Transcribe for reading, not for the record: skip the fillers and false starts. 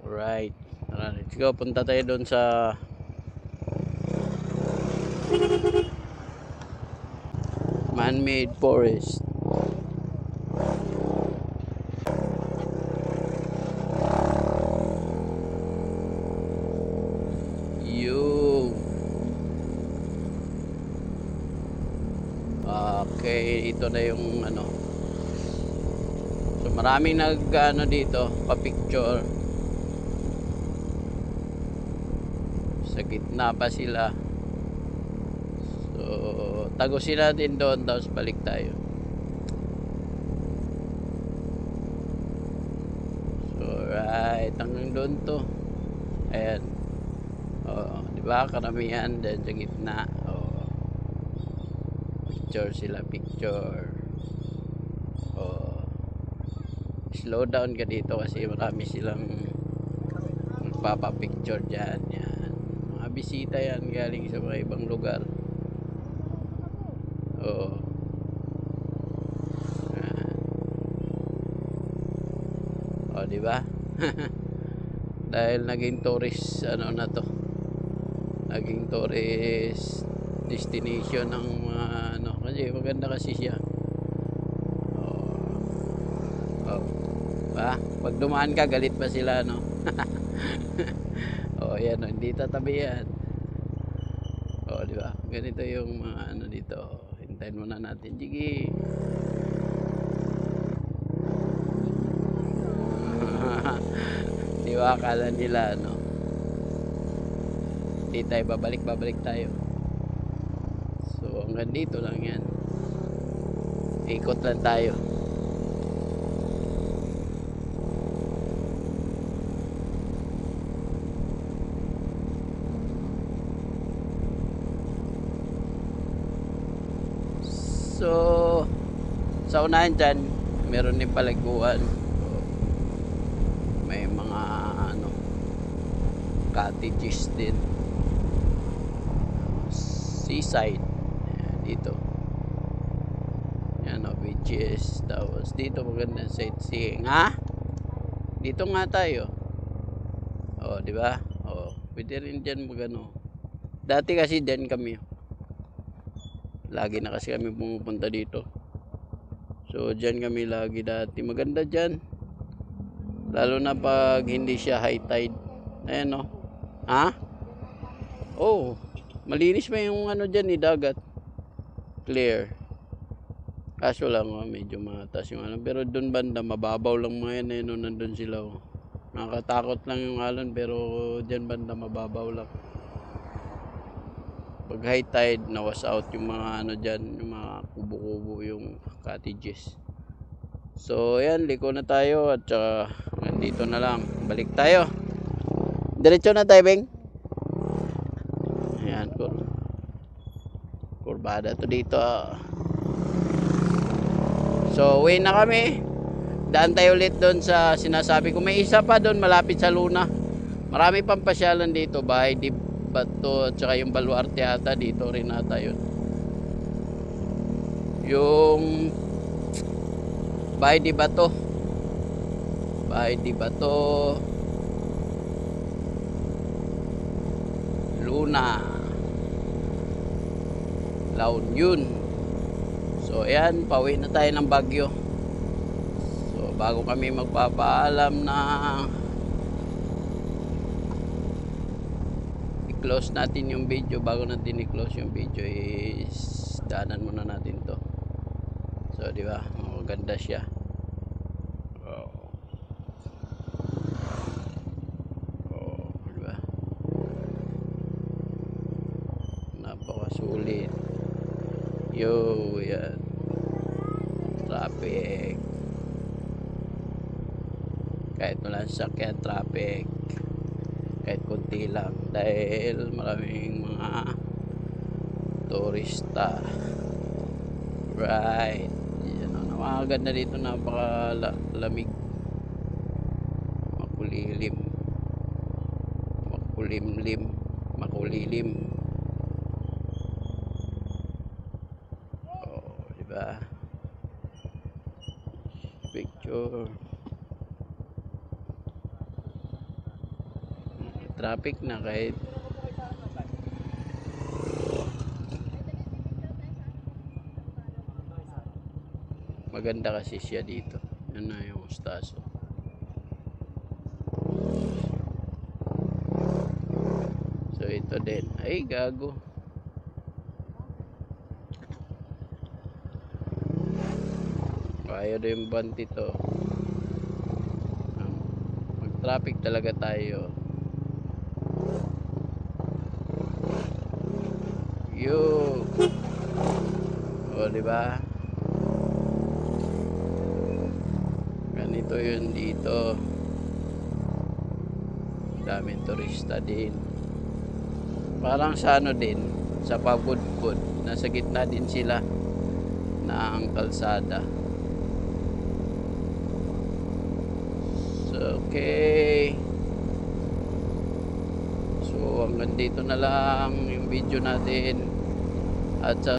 Alright. Tara, let's go. Punta tayo doon sa man-made forest. Okay, ito na yung ano. So maraming nag-ano dito, pa-picture. Sa gitna pa sila. So tagusin natin doon, tapos balik tayo. So right, hanggang doon to. Ayan. Oh, di ba? Karamihan din sa gitna. Oh. Picture sila, picture. Oh. Slow down ka dito kasi marami silang magpapapicture dyan. Yan. Mga bisita yan galing sa mga ibang lugar. Oo. O, di ba? Dahil naging tourist ano na to. Naging tourist destination ng mga ano, kasi maganda kasi siya. Oh. Ba? Pag dumaan ka, galit pa sila, no? Oh, yan, no? Hindi tatabi yan. Oh, di ba? Ganito yung mga ano dito. Hintayin muna natin. Sige. Di ba? Akala nila, no? Hindi tayo babalik tayo. So, hanggang dito lang yan. Ikot lang tayo. So, sa unahan dyan, meron din paliguan. May mga ano, cottages din. Seaside. Ayan, dito. Yan o, beaches. Tapos dito maganda sightseeing. Ha? Dito nga tayo. O, di ba? O, pwede rin dyan magano. Dati kasi dyan kami. Lagi na kasi kami pumupunta dito. So dyan kami lagi dati. Maganda dyan. Lalo na pag hindi siya high tide. Ayan o. Ha? Oh, malinis pa yung ano dyan ni dagat. Clear. Kaso lang medyo mataas yung alon. Pero doon banda mababaw lang mga yan. No, nandun sila. Nakakatakot lang yung alon. Pero dyan banda mababaw lang. Pag high tide, nawas out yung mga ano dyan, yung mga kubo-kubo, yung cottages. So ayan, liko na tayo at saka nandito na lang. Balik tayo. Diretso na tayo, Beng. Ayan, kurbada to dito. So uwi na kami. Daan tayo ulit doon sa sinasabi ko. May isa pa doon malapit sa Luna. Marami pang pasyalan dito. Bahay di Bato at saka yung Baluarte ata dito rin ata yun. Yung Bahay di Bato. Bahay di Bato. Luna. La Union. So ayan, pauwi na tayo ng Baguio. So bago kami magpapaalam na i-close natin yung video, bago natin i-close yung video is daanan muna natin to. So di ba, maganda siya. Di ba? Napakasulit. Yo, yan. Traffic. Kahit wala sasakyan, traffic. Kahit konti lang dahil maraming mga turista. Right. Yan, napakaganda dito, napakalamig, makulilim, makulilim. Oh, diba? Picture. traffic na kahit maganda kasi siya dito. Yan na yung Mostazo. So ito din. Ay gago. Kaya din yung banti to. Mag traffic talaga tayo. Yo. O diba? Ganito yun dito. Daming turista din. Parang sa ano din, sa Pabudbud, nasa gitna din sila ng kalsada. So, okay. So hanggang dito na lang yung video natin. At sa